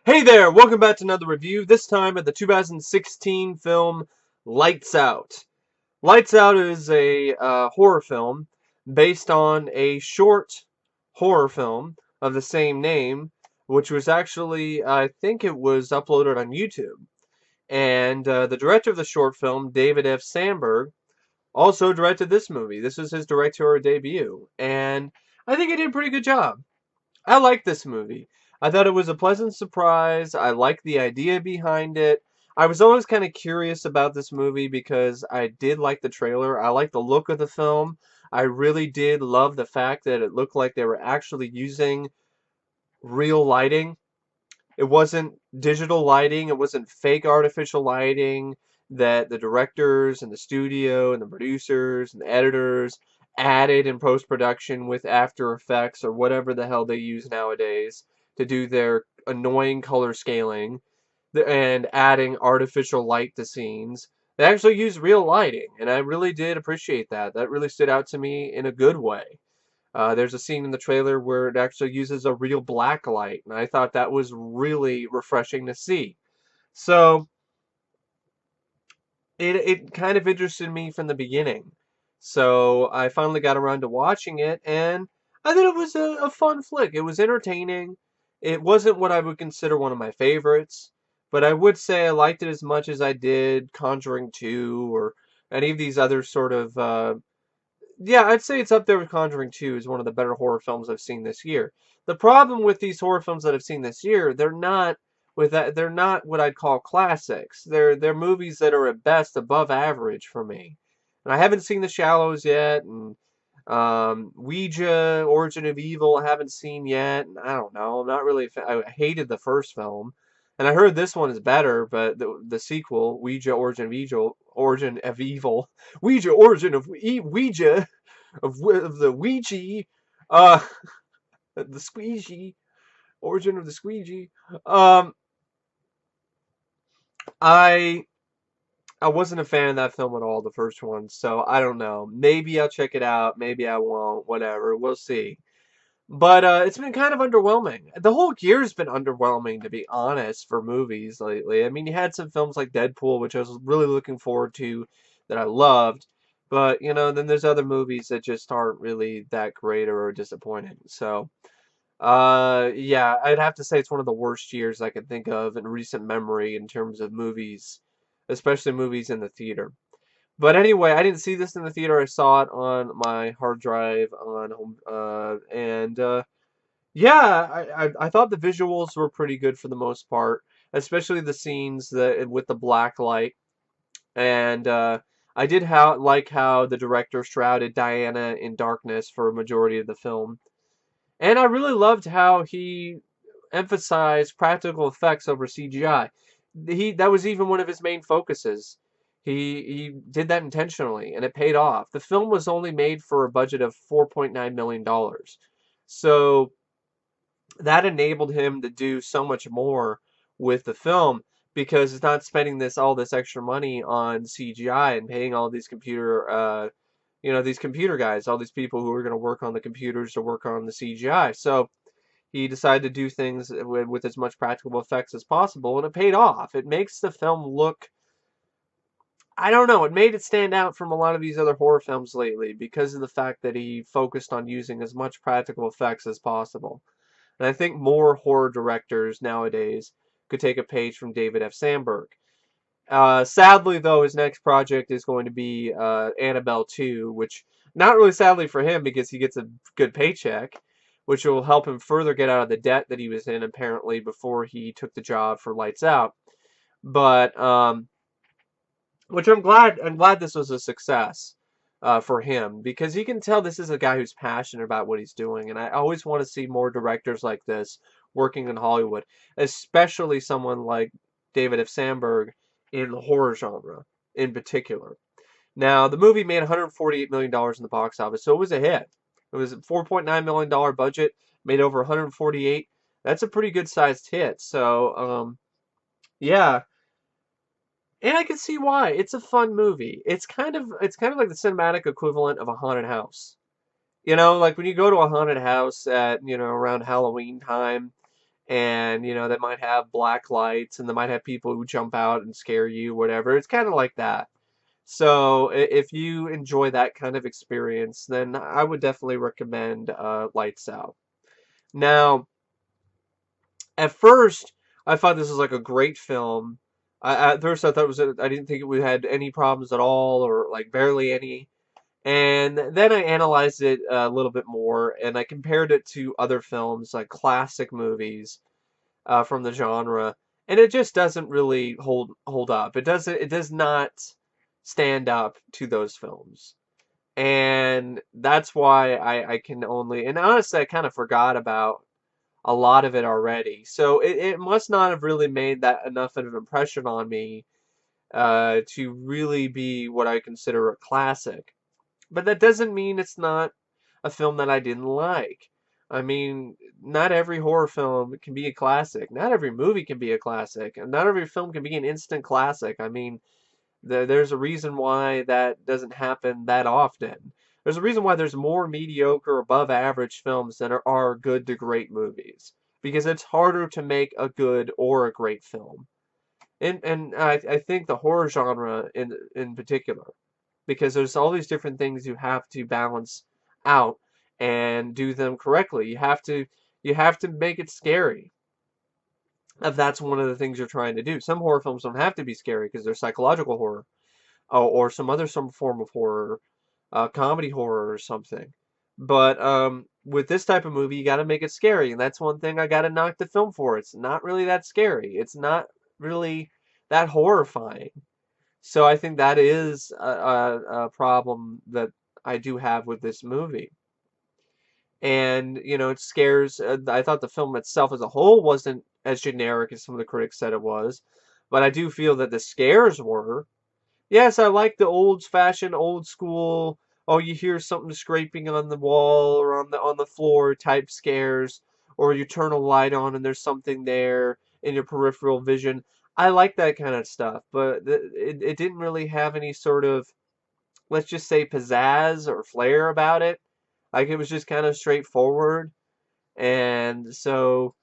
Hey there, welcome back to another review, this time of the 2016 film Lights Out. Lights Out is a horror film based on a short horror film of the same name, which was actually, I think it was uploaded on YouTube. And the director of the short film, David F. Sandberg, also directed this movie. This was his directorial debut, and I think he did a pretty good job. I like this movie. I thought it was a pleasant surprise. I liked the idea behind it. I was always kind of curious about this movie because I did like the trailer. I like the look of the film. I really did love the fact that it looked like they were actually using real lighting. It wasn't digital lighting. It wasn't fake artificial lighting that the directors and the studio and the producers and the editors added in post-production with After Effects or whatever the hell they use nowadays to do their annoying color scaling and adding artificial light to scenes. They actually used real lighting, and I really did appreciate that. That really stood out to me in a good way. There's a scene in the trailer where it actually uses a real black light, and I thought that was really refreshing to see. So it kind of interested me from the beginning. So I finally got around to watching it, and I thought it was a fun flick. It was entertaining. It wasn't what I would consider one of my favorites, but I would say I liked it as much as I did Conjuring 2 or any of these other sort of yeah, I'd say it's up there with Conjuring 2 as one of the better horror films I've seen this year. The problem with these horror films that I've seen this year, they're not what I'd call classics. They're movies that are at best above average for me. And I haven't seen The Shallows yet, and Ouija, Origin of Evil, I haven't seen yet. And I don't know. I'm not really. I hated the first film, and I heard this one is better. But the sequel, Ouija, Origin of Evil, Ouija, Origin of Ouija, of the Ouija, uh, the squeegee, Origin of the squeegee. Um, I I wasn't a fan of that film at all, the first one. So I don't know. Maybe I'll check it out. Maybe I won't. Whatever. We'll see. But it's been kind of underwhelming. The whole year's been underwhelming, to be honest, for movies lately. I mean, you had some films like Deadpool, which I was really looking forward to, that I loved. But, then there's other movies that just aren't really that great or are disappointing. So, yeah, I'd have to say it's one of the worst years I can think of in recent memory in terms of movies, especially movies in the theater. But anyway, I didn't see this in the theater. I saw it on my hard drive on home, and yeah, I thought the visuals were pretty good for the most part, especially the scenes that with the black light. And I did like how the director shrouded Diana in darkness for a majority of the film. And I really loved how he emphasized practical effects over CGI. That was even one of his main focuses. He did that intentionally, and it paid off. The film was only made for a budget of $4.9 million. So that enabled him to do so much more with the film because it's not spending all this extra money on CGI and paying all these these computer guys, all these people who are going to work on the computers to work on the CGI. So he decided to do things with as much practical effects as possible, and it paid off. It makes the film look, I don't know, it made it stand out from a lot of these other horror films lately because of the fact that he focused on using as much practical effects as possible. And I think more horror directors nowadays could take a page from David F. Sandberg. Sadly, though, his next project is going to be Annabelle 2, which, not really sadly for him because he gets a good paycheck, which will help him further get out of the debt that he was in, apparently, before he took the job for Lights Out. But, which I'm glad this was a success for him because you can tell this is a guy who's passionate about what he's doing, and I always want to see more directors like this working in Hollywood, especially someone like David F. Sandberg in the horror genre in particular. Now, the movie made $148 million in the box office, so it was a hit. It was a $4.9 million budget, made over 148. That's a pretty good sized hit. So, yeah, and I can see why. It's a fun movie. It's kind of like the cinematic equivalent of a haunted house. Like when you go to a haunted house at, around Halloween time, and they might have black lights, and they might have people who jump out and scare you, whatever. It's kind of like that. So if you enjoy that kind of experience, then I would definitely recommend Lights Out. Now, at first, I thought this was like a great film. At first, I thought I didn't think it would had any problems at all, or like barely any. And then I analyzed it a little bit more, and I compared it to other films, like classic movies from the genre, and it just doesn't really hold up. It does not stand up to those films. And that's why I can only, and honestly, I kind of forgot about a lot of it already. So it must not have really made that enough of an impression on me to really be what I consider a classic. But that doesn't mean it's not a film that I didn't like. I mean, not every horror film can be a classic. Not every movie can be a classic. And not every film can be an instant classic. I mean, there's a reason why that doesn't happen that often. There's a reason why there's more mediocre, above average films than are good to great movies. Because it's harder to make a good or a great film. And I think the horror genre in particular, because there's all these different things you have to balance out and do them correctly. You have to make it scary. If that's one of the things you're trying to do. Some horror films don't have to be scary because they're psychological horror, or some form of horror, comedy horror or something. But with this type of movie, you got to make it scary, and that's one thing I got to knock the film for. It's not really that scary. It's not really that horrifying. So I think that is a problem that I do have with this movie. And, it scares. I thought the film itself as a whole wasn't as generic as some of the critics said it was, but I do feel that the scares were. Yes, I like the old-fashioned, old school, oh, you hear something scraping on the wall or on the floor type scares, or you turn a light on and there's something there in your peripheral vision. I like that kind of stuff, but it didn't really have any sort of, let's just say, pizzazz or flair about it. Like it was just kind of straightforward. And so,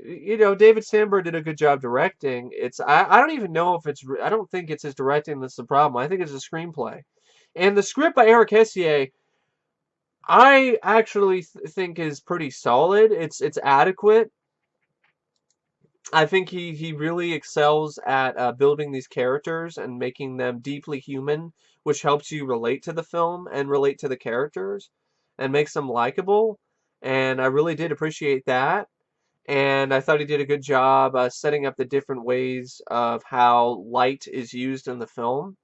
David Sandberg did a good job directing. I don't even know if I don't think it's his directing that's the problem. I think it's the screenplay. And the script by Eric Hessier, I actually think is pretty solid. It's adequate. I think he really excels at building these characters and making them deeply human, which helps you relate to the film and relate to the characters and makes them likable. And I really did appreciate that. And I thought he did a good job setting up the different ways of how light is used in the film.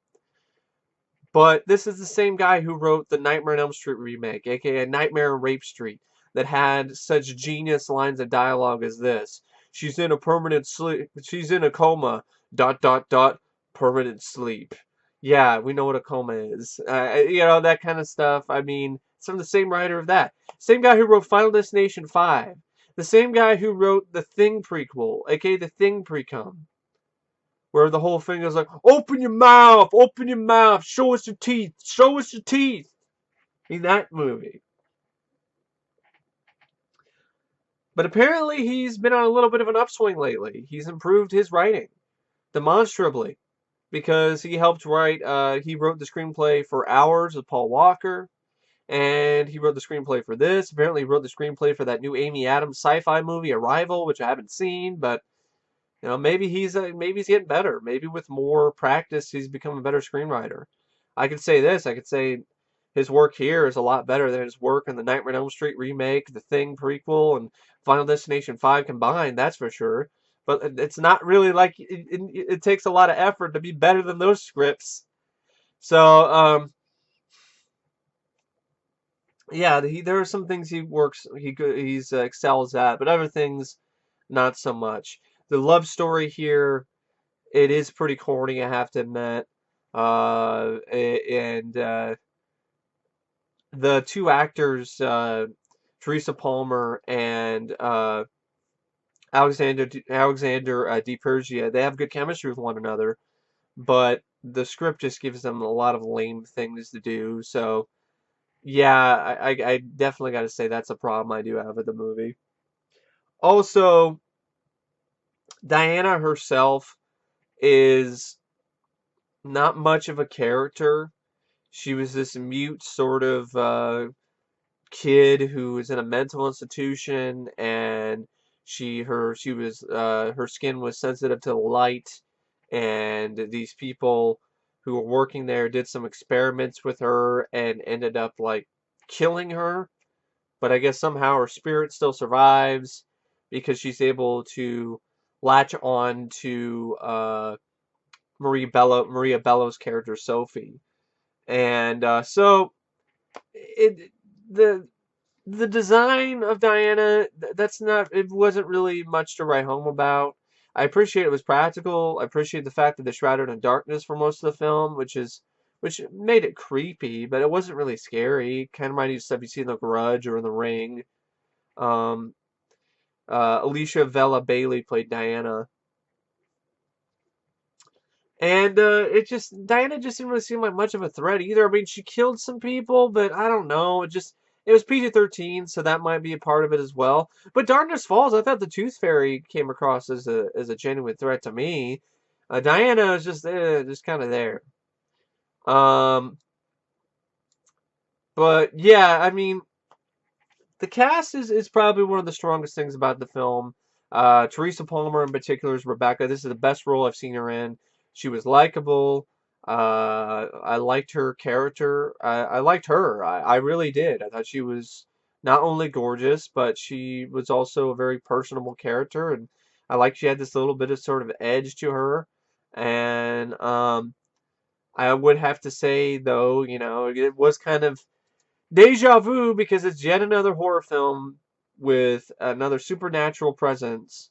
But this is the same guy who wrote the Nightmare on Elm Street remake, aka Nightmare on Rape Street, that had such genius lines of dialogue as this. She's in a permanent sleep. She's in a coma. Dot dot dot. Permanent sleep. Yeah, we know what a coma is. That kind of stuff. I mean, it's from the same writer of that. Same guy who wrote Final Destination 5. The same guy who wrote the Thing prequel, aka the Thing Precum, where the whole thing is like, open your mouth, show us your teeth, show us your teeth. In that movie. But apparently he's been on a little bit of an upswing lately. He's improved his writing demonstrably because he wrote the screenplay for Hours with Paul Walker, and he wrote the screenplay for this. Apparently he wrote the screenplay for that new Amy Adams sci-fi movie Arrival, which I haven't seen, but maybe he's getting better. Maybe with more practice, he's become a better screenwriter. I could say this. I could say his work here is a lot better than his work in the Nightmare on Elm Street remake, the Thing prequel, and Final Destination 5 combined. That's for sure. But it's not really like it takes a lot of effort to be better than those scripts. So, yeah, there are some things he's excels at, but other things not so much. The love story here, it is pretty corny, I have to admit. And the two actors, Teresa Palmer and Alexander DiPersia, they have good chemistry with one another, but the script just gives them a lot of lame things to do. So yeah, I definitely got to say that's a problem I do have with the movie. Also, Diana herself is not much of a character. She was this mute sort of kid who was in a mental institution, and her skin was sensitive to light, and these people who were working there did some experiments with her and ended up like killing her. But I guess somehow her spirit still survives because she's able to latch on to Maria Bello's character Sophie. And so it the the design of Diana, that's not, it wasn't really much to write home about. I appreciate it was practical. I appreciate the fact that they shrouded in darkness for most of the film, which made it creepy, but it wasn't really scary. Kind of reminded you of stuff you see in The Grudge or in The Ring. Um, Alicia Vela-Bailey played Diana. And Diana just didn't really seem like much of a threat either. I mean, she killed some people, but I don't know. It was PG-13, so that might be a part of it as well. But Darkness Falls, I thought the Tooth Fairy came across as a genuine threat to me. Diana is just kind of there. Um, but yeah, I mean, the cast is probably one of the strongest things about the film. Teresa Palmer in particular is Rebecca. This is the best role I've seen her in. She was likable. I liked her character. I liked her. I really did. I thought she was not only gorgeous, but she was also a very personable character, and I liked she had this little bit of sort of edge to her. And I would have to say though, it was kind of deja vu because it's yet another horror film with another supernatural presence,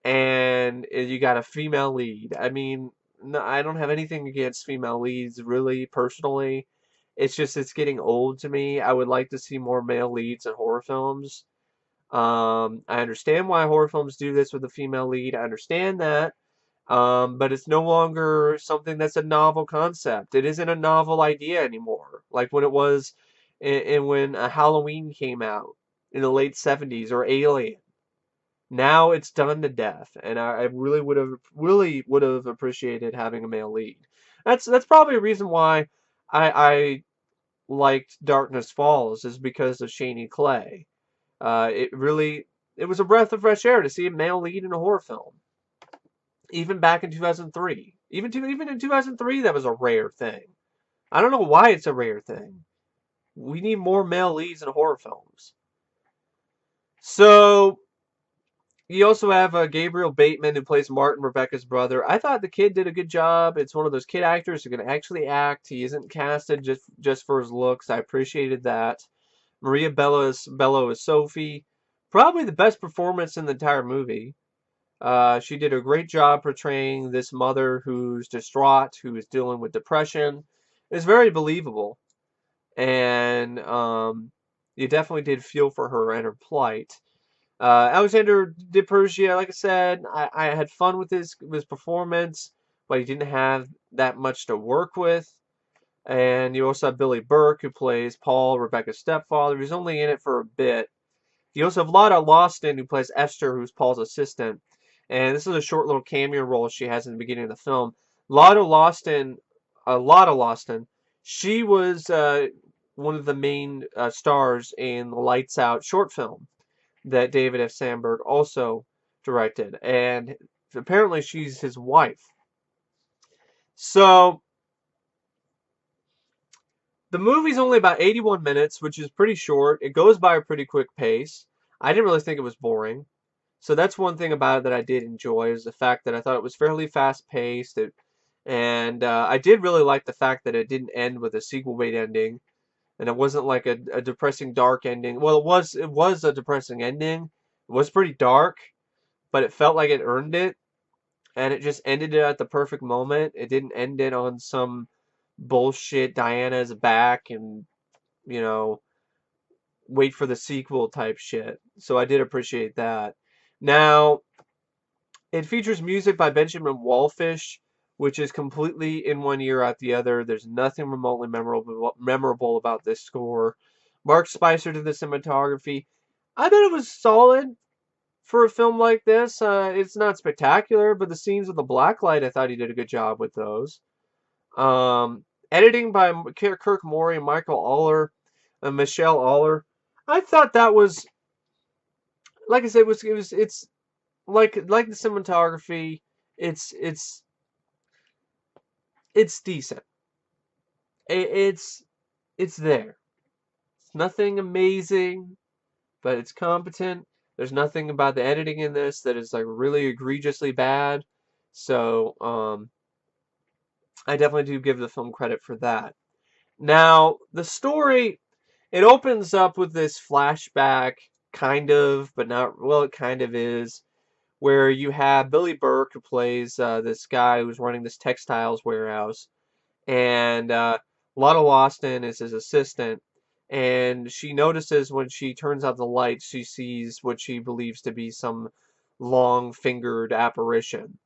and you got a female lead. I mean, no, I don't have anything against female leads, really, personally. It's just it's getting old to me. I would like to see more male leads in horror films. I understand why horror films do this with a female lead. I understand that. But it's no longer something that's a novel concept. It isn't a novel idea anymore, like when it was when Halloween came out in the late 70s or Alien. Now it's done to death, and I really would have appreciated having a male lead. That's probably a reason why I liked Darkness Falls is because of Shani Clay. It was a breath of fresh air to see a male lead in a horror film. Even back in 2003. Even in 2003, that was a rare thing. I don't know why it's a rare thing. We need more male leads in horror films. So, you also have Gabriel Bateman who plays Martin, Rebecca's brother. I thought the kid did a good job. It's one of those kid actors who can actually act. He isn't casted just for his looks. I appreciated that. Bello is Sophie. Probably the best performance in the entire movie. She did a great job portraying this mother who's distraught, who is dealing with depression. It's very believable, and you definitely did feel for her and her plight. Alexander DiPersia, like I said, I had fun with his performance, but he didn't have that much to work with. And you also have Billy Burke, who plays Paul, Rebecca's stepfather. He's only in it for a bit. You also have Lotta Losten, who plays Esther, who's Paul's assistant. And this is a short little cameo role she has in the beginning of the film. Lotta Losten, she was one of the main stars in the Lights Out short film that David F. Sandberg also directed. And apparently she's his wife. So the movie's only about 81 minutes, which is pretty short. It goes by a pretty quick pace. I didn't really think it was boring. So that's one thing about it that I did enjoy is the fact that I thought it was fairly fast paced. And I did really like the fact that it didn't end with a sequel bait ending, and it wasn't like a depressing dark ending. Well, it was a depressing ending. It was pretty dark, but it felt like it earned it, and it just ended it at the perfect moment. It didn't end it on some bullshit Diana's back and you know wait for the sequel type shit. So I did appreciate that. Now, it features music by Benjamin Wallfish, which is completely in one ear out the other. There's nothing remotely memorable about this score. Mark Spicer did the cinematography. I thought it was solid. for a film like this. It's not spectacular, but the scenes with the blacklight, I thought he did a good job with those. Editing by Kirk Morey and Michael Aller and Michelle Aller. I thought that was, like I said, it's like the cinematography. It's it's it's decent. It's it's there. It's nothing amazing, but it's competent. There's nothing about the editing in this that is like really egregiously bad. So I definitely do give the film credit for that. Now, the story, it opens up with this flashback, kind of, but not, well, it kind of is, where you have Billy Burke, who plays this guy who's running this textiles warehouse, and Lotta Losten is his assistant, and she notices when she turns out the lights, she sees what she believes to be some long-fingered apparition.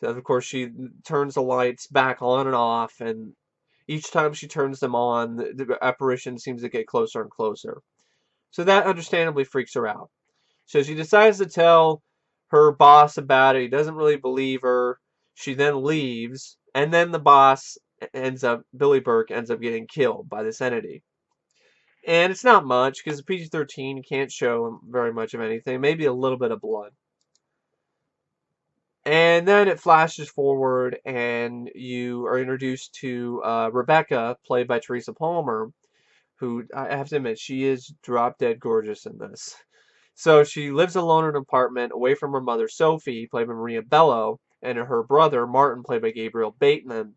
So, of course, she turns the lights back on and off, and each time she turns them on, the apparition seems to get closer and closer. So that understandably freaks her out. So she decides to tell her boss about it. He doesn't really believe her. She then leaves, and then the boss Billy Burke ends up getting killed by this entity. And it's not much, because PG-13 can't show very much of anything, maybe a little bit of blood. And then it flashes forward, and you are introduced to Rebecca, played by Teresa Palmer, who I have to admit, she is drop dead gorgeous in this. So she lives alone in an apartment away from her mother, Sophie, played by Maria Bello, and her brother, Martin, played by Gabriel Bateman.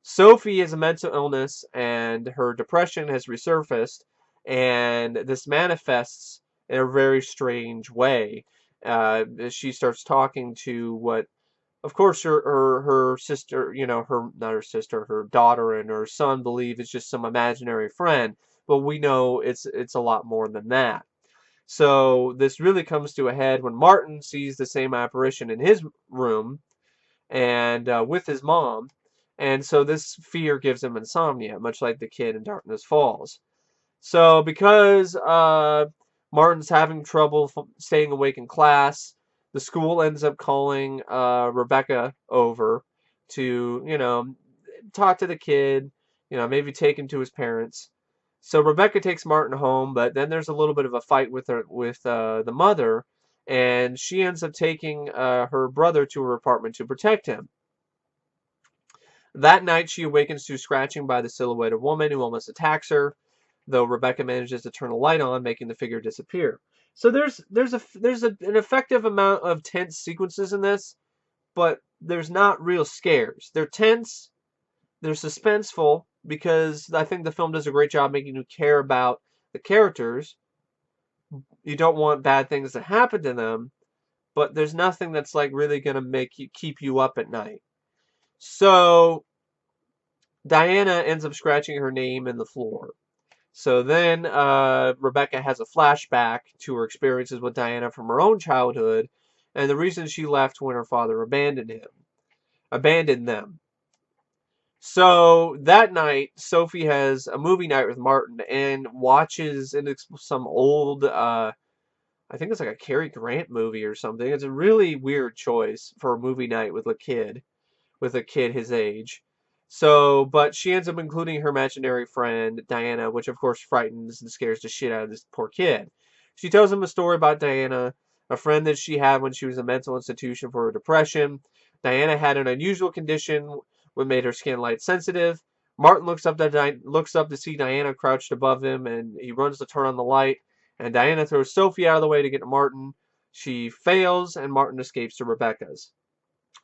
Sophie has a mental illness, and her depression has resurfaced, and this manifests in a very strange way. She starts talking to what, of course, her sister, her, not her sister, her daughter and her son believe is just some imaginary friend, but we know it's a lot more than that. So this really comes to a head when Martin sees the same apparition in his room and with his mom, and so this fear gives him insomnia, much like the kid in Darkness Falls. So because Martin's having trouble staying awake in class, the school ends up calling Rebecca over to, talk to the kid, maybe take him to his parents. So Rebecca takes Martin home, but then there's a little bit of a fight with the mother, and she ends up taking her brother to her apartment to protect him. That night, she awakens to scratching by the silhouetted woman who almost attacks her, though Rebecca manages to turn a light on, making the figure disappear. So an effective amount of tense sequences in this, but there's not real scares. They're tense, they're suspenseful, because I think the film does a great job making you care about the characters. You don't want bad things to happen to them, but there's nothing that's like really gonna make you keep you up at night. So Diana ends up scratching her name in the floor. So then Rebecca has a flashback to her experiences with Diana from her own childhood, and the reason she left when her father abandoned them. So that night, Sophie has a movie night with Martin and watches some old, I think it's like a Cary Grant movie or something. It's a really weird choice for a movie night with a kid his age. So, but she ends up including her imaginary friend, Diana, which of course frightens and scares the shit out of this poor kid. She tells him a story about Diana, a friend that she had when she was in a mental institution for her depression. Diana had an unusual condition that made her skin light sensitive. Martin looks up to see Diana crouched above him, and he runs to turn on the light. And Diana throws Sophie out of the way to get to Martin. She fails, and Martin escapes to Rebecca's.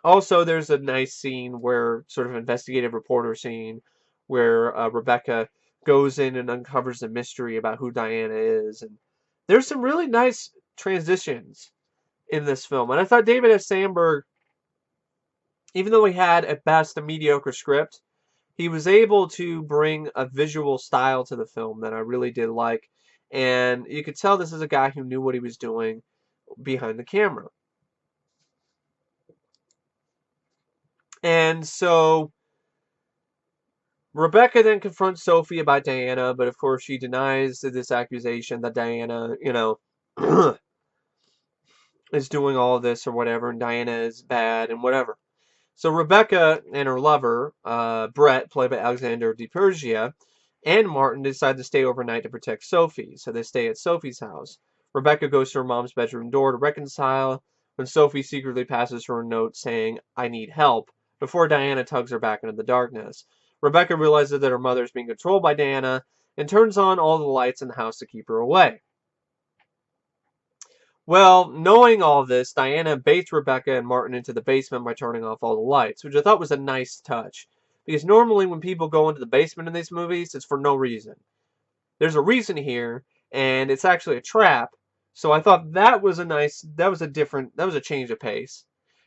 Also, there's a nice scene where, sort of investigative reporter scene, where Rebecca goes in and uncovers the mystery about who Diana is. And there's some really nice transitions in this film. And I thought David F. Sandberg, even though he had at best a mediocre script, he was able to bring a visual style to the film that I really did like. And you could tell this is a guy who knew what he was doing behind the camera. And so Rebecca then confronts Sophie about Diana, but of course she denies this accusation that Diana, is doing all of this or whatever, and Diana is bad and whatever. So Rebecca and her lover, Brett, played by Alexander DiPersia, and Martin decide to stay overnight to protect Sophie. So they stay at Sophie's house. Rebecca goes to her mom's bedroom door to reconcile when Sophie secretly passes her a note saying, "I need help," before Diana tugs her back into the darkness. Rebecca realizes that her mother is being controlled by Diana and turns on all the lights in the house to keep her away. Well, knowing all this, Diana baits Rebecca and Martin into the basement by turning off all the lights, which I thought was a nice touch. Because normally when people go into the basement in these movies, it's for no reason. There's a reason here, and it's actually a trap. So I thought that was a change of pace.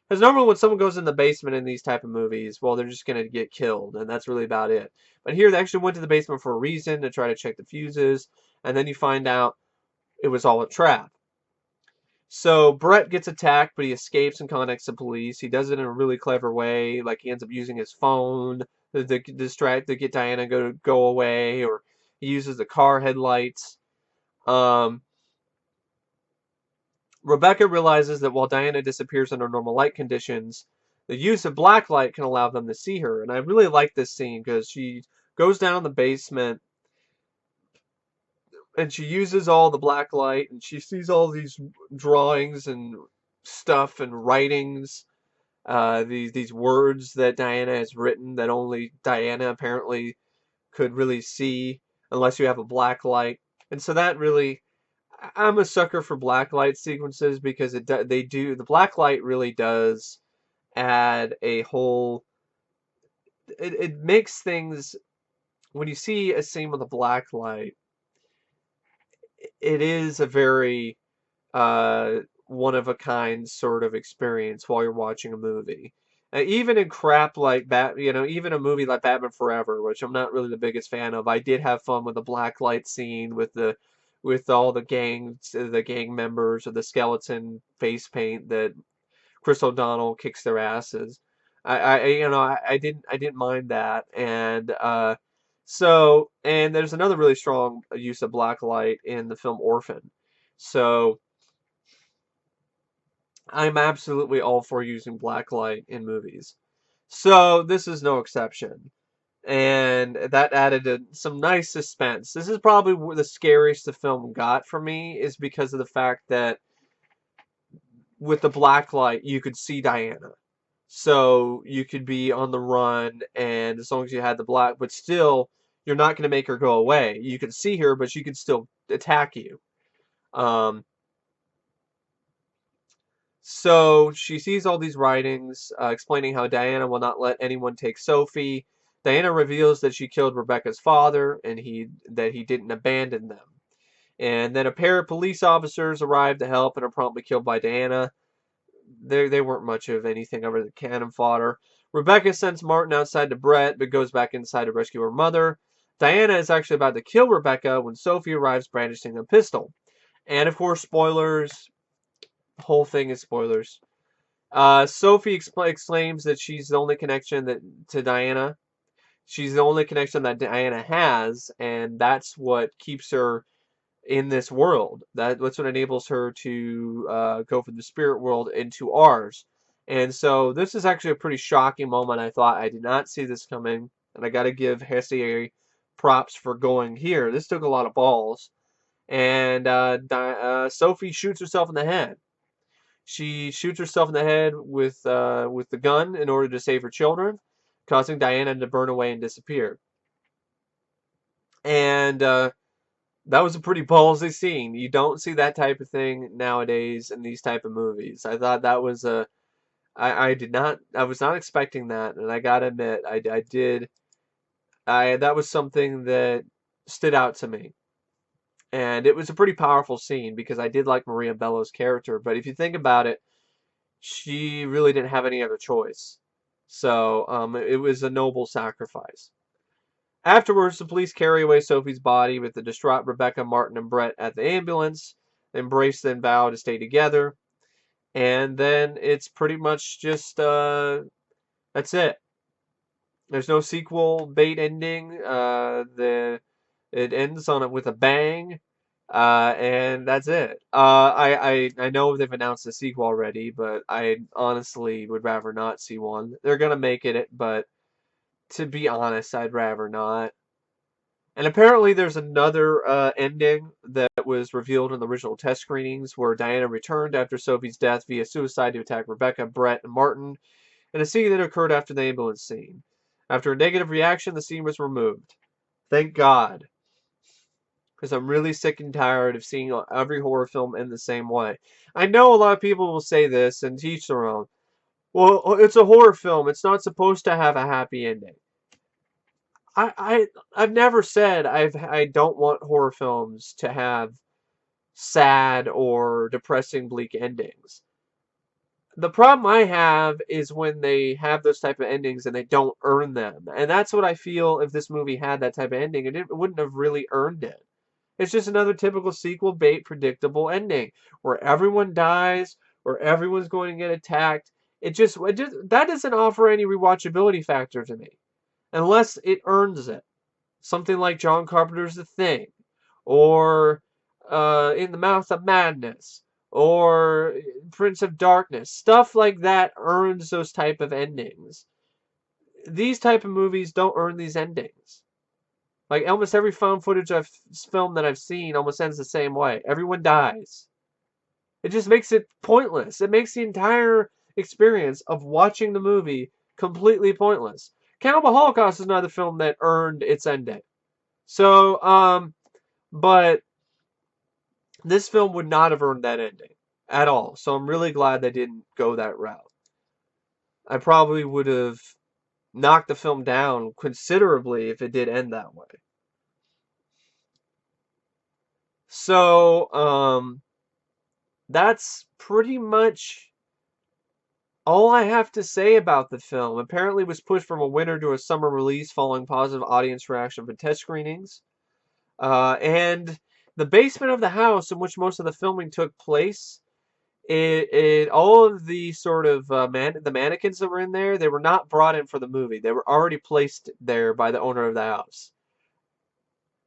Because normally when someone goes in the basement in these type of movies, well, they're just going to get killed, and that's really about it. But here they actually went to the basement for a reason, to try to check the fuses, and then you find out it was all a trap. So Brett gets attacked, but he escapes and contacts the police. He does it in a really clever way, like he ends up using his phone to distract, to get Diana to go away, or he uses the car headlights. Um, Rebecca realizes that while Diana disappears under normal light conditions, the use of black light can allow them to see her. And I really like this scene because she goes down the basement and she uses all the black light and she sees all these drawings and stuff and writings, these words that Diana has written that only Diana apparently could really see unless you have a black light. And so that really, I'm a sucker for black light sequences because the black light really does add a whole, it makes things, when you see a scene with a black light, it is a very uh, one of a kind sort of experience while you're watching a movie. Even in crap like even a movie like Batman Forever, which I'm not really the biggest fan of, I did have fun with the black light scene with all the gang members of the skeleton face paint that Chris O'Donnell kicks their asses. I didn't mind that, and and there's another really strong use of black light in the film Orphan. So I'm absolutely all for using black light in movies. So this is no exception. And that added some nice suspense. This is probably the scariest the film got for me, is because of the fact that with the black light, you could see Diana. So you could be on the run, and as long as you had the black, but still, you're not going to make her go away. You can see her, but she could still attack you. Um, So she sees all these writings explaining how Diana will not let anyone take Sophie. Diana reveals that she killed Rebecca's father and he didn't abandon them. And then a pair of police officers arrive to help and are promptly killed by Diana. They weren't much of anything other than cannon fodder. Rebecca sends Martin outside to Brett, but goes back inside to rescue her mother. Diana is actually about to kill Rebecca when Sophie arrives brandishing a pistol. And of course, spoilers. The whole thing is spoilers. Sophie exclaims that she's the only connection to Diana. She's the only connection that Diana has, and that's what keeps her in this world. That's what enables her to go from the spirit world into ours. And so this is actually a pretty shocking moment. I thought I did not see this coming, and I got to give Hesse props for going here. This took a lot of balls, and Sophie shoots herself in the head. She shoots herself in the head with the gun in order to save her children, causing Diana to burn away and disappear. And that was a pretty ballsy scene. You don't see that type of thing nowadays in these type of movies. I thought that was I was not expecting that, and I gotta admit, I did, that was something that stood out to me. And it was a pretty powerful scene because I did like Maria Bello's character, but if you think about it, she really didn't have any other choice. So it was a noble sacrifice. Afterwards, the police carry away Sophie's body with the distraught Rebecca, Martin, and Brett at the ambulance. They embrace and vow to stay together. And then it's pretty much just, that's it. There's no sequel bait ending. It ends on it with a bang. And that's it. I know they've announced a sequel already, but I honestly would rather not see one. They're gonna make it, but to be honest, I'd rather not. And apparently, there's another ending that was revealed in the original test screenings, where Diana returned after Sophie's death via suicide to attack Rebecca, Brett, and Martin, in a scene that occurred after the ambulance scene. After a negative reaction, the scene was removed. Thank God, because I'm really sick and tired of seeing every horror film end the same way. I know a lot of people will say this and teach their own. Well, it's a horror film. It's not supposed to have a happy ending. I've never said I don't want horror films to have sad or depressing bleak endings. The problem I have is when they have those type of endings and they don't earn them. And that's what I feel if this movie had that type of ending, it wouldn't have really earned it. It's just another typical sequel bait predictable ending where everyone dies, where everyone's going to get attacked. It just that doesn't offer any rewatchability factor to me unless it earns it. Something like John Carpenter's The Thing, or In the Mouth of Madness, or Prince of Darkness. Stuff like that earns those type of endings. These type of movies don't earn these endings. Like almost every found footage film that I've seen almost ends the same way. Everyone dies. It just makes it pointless. It makes the entire experience of watching the movie completely pointless. Cannibal Holocaust is another film that earned its ending. So, but this film would not have earned that ending at all. So I'm really glad they didn't go that route. I probably would have knocked the film down considerably if it did end that way. So, that's pretty much all I have to say about the film. Apparently it was pushed from a winter to a summer release following positive audience reaction from test screenings. And the basement of the house in which most of the filming took place, it all of the sort of the mannequins that were in there, they were not brought in for the movie. They were already placed there by the owner of the house.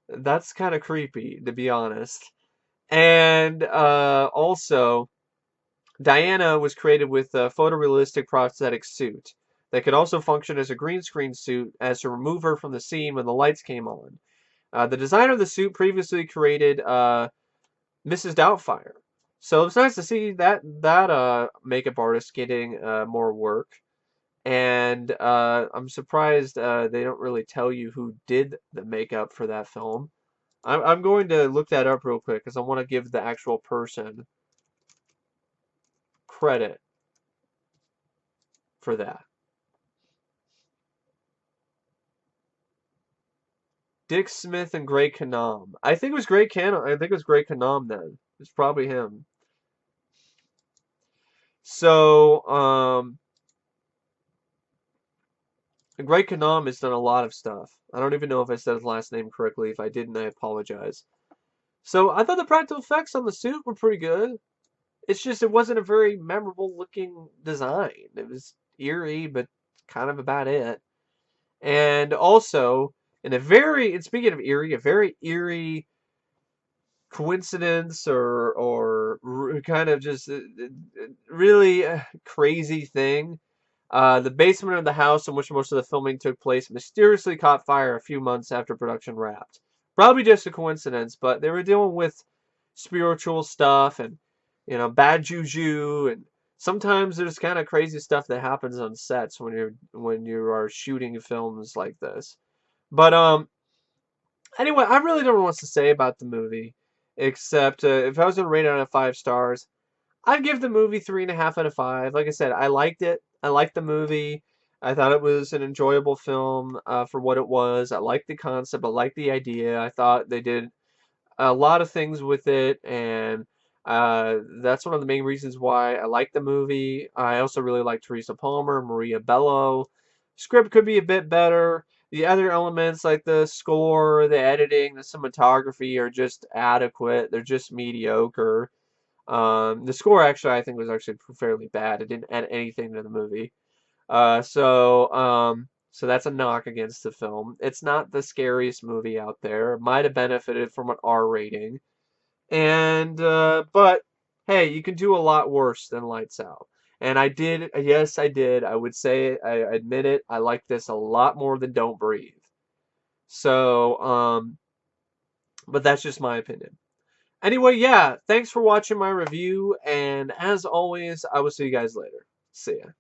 That's kind of creepy, to be honest. And also, Diana was created with a photorealistic prosthetic suit that could also function as a green screen suit as to remove her from the scene when the lights came on. The designer of the suit previously created Mrs. Doubtfire. So it's nice to see that makeup artist getting more work. And I'm surprised they don't really tell you who did the makeup for that film. I'm going to look that up real quick because I want to give the actual person credit for that. Dick Smith and Greg Cannom. I think it was Greg Cannom. I think it was Greg Cannom then. It's probably him. So, Greg Cannom has done a lot of stuff. I don't even know if I said his last name correctly. If I didn't, I apologize. So, I thought the practical effects on the suit were pretty good. It's just it wasn't a very memorable looking design. It was eerie, but kind of about it. And also, and speaking of eerie, a very eerie coincidence or kind of just really crazy thing. The basement of the house in which most of the filming took place mysteriously caught fire a few months after production wrapped. Probably just a coincidence, but they were dealing with spiritual stuff and bad juju, and sometimes there's kind of crazy stuff that happens on sets when you are shooting films like this. But anyway, I really don't know what to say about the movie, except if I was going to rate it out of 5 stars, I'd give the movie 3.5 out of 5. Like I said, I liked it. I liked the movie. I thought it was an enjoyable film for what it was. I liked the concept. I liked the idea. I thought they did a lot of things with it, and that's one of the main reasons why I like the movie. I also really like Teresa Palmer, Maria Bello. Script could be a bit better. The other elements like the score, the editing, the cinematography are just adequate. They're just mediocre. The score actually I think was actually fairly bad. It didn't add anything to the movie. So that's a knock against the film. It's not the scariest movie out there. It might have benefited from an R rating. And but hey, you can do a lot worse than Lights Out. And I did, yes, I did. I would say, I admit it. I like this a lot more than Don't Breathe. So, but that's just my opinion. Anyway, yeah, thanks for watching my review, and as always, I will see you guys later. See ya.